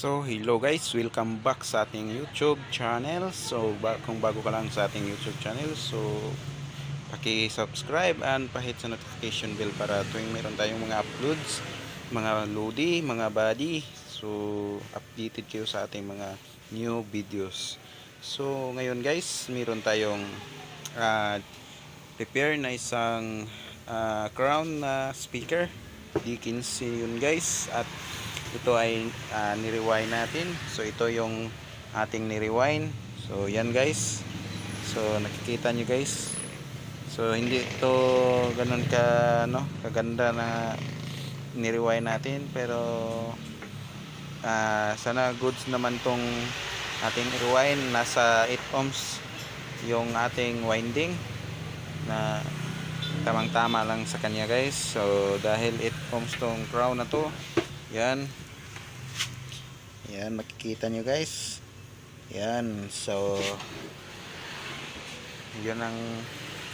So, hello guys, welcome back sa ating YouTube channel. So, kung bago ka lang sa ating YouTube channel, so paki-subscribe and pa-hit sa notification bell para tuwing meron tayong mga uploads, mga lodi, mga body, so updated kayo sa ating mga new videos. So, ngayon guys, meron tayong prepare na isang crown na speaker. D15 yun guys, at ito ay ni-rewind natin. So ito yung ating ni-rewind. So yan guys, so nakikita nyo guys, so hindi ito ganun kaganda na ni-rewind natin, pero sana goods naman tong ating rewind. Nasa 8 ohms yung ating winding, na tamang tama lang sa kanya guys. So dahil 8 ohms tong crown na to, yan makikita nyo guys, yan. So yun ang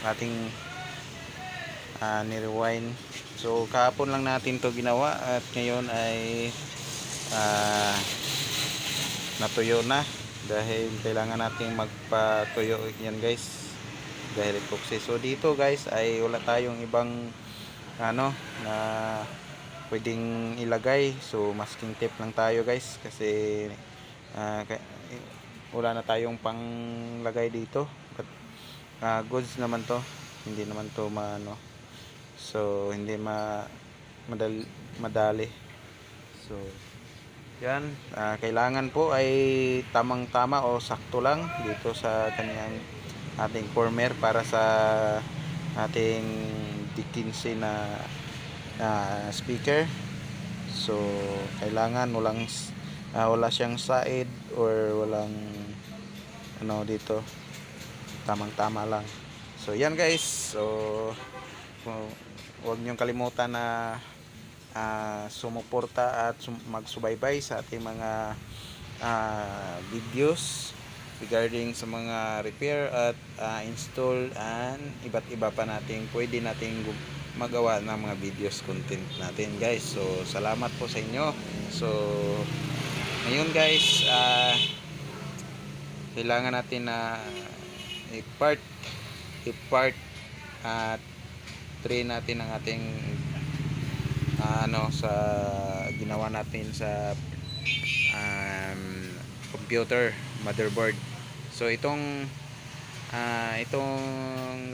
ating ni-rewind. So kahapon lang natin to ginawa, at ngayon ay natuyo na, dahil kailangan natin magpatuyo yan guys, dahil epoxy. So dito guys ay wala tayong ibang na pwedeng ilagay, so masking tape lang tayo guys, kasi wala na tayong panglagay dito. Goods naman to, hindi naman to so hindi madali. So yan, kailangan po ay tamang tama o sakto lang dito sa kanyang ating former para sa ating D15 na speaker. So kailangan wala siyang side or walang dito, tamang tama lang. So yan guys, so huwag niyong kalimutan na sumuporta at magsubaybay sa ating mga videos regarding sa mga repair at install and iba't iba pa nating pwede nating magawa ng mga videos content natin guys. So salamat po sa inyo. So ngayon guys, kailangan natin na i-part at tray natin ang ating sa ginawa natin sa computer motherboard. So itong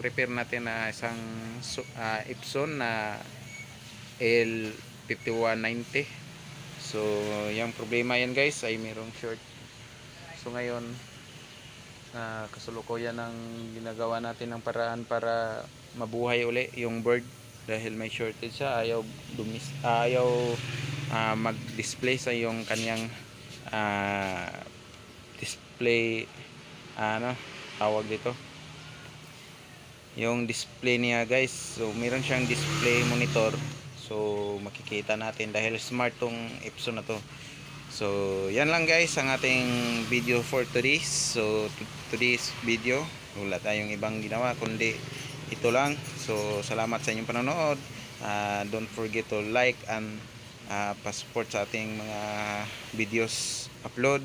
repair natin na isang Epson na L5190. So yung problema yan guys ay mayroong short. So ngayon kasulukuyan ng ginagawa natin ng paraan para mabuhay uli yung board, dahil may shortage siya. Ayaw mag-display sa yung kanyang display, tawag dito, yung display niya guys. So meron siyang display monitor, so makikita natin dahil smart tong Epson na to. So yan lang guys ang ating video for today. So today's video, wala tayong ibang ginawa kundi ito lang. So salamat sa inyong panonood. Don't forget to like and pa-support sa ating mga videos upload.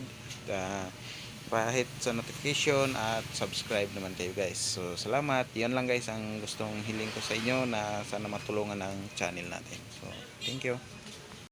Pa-hit sa notification at subscribe naman kayo guys. So salamat. Yan lang guys ang gustong hiling ko sa inyo, na sana matulungan ang channel natin. So thank you.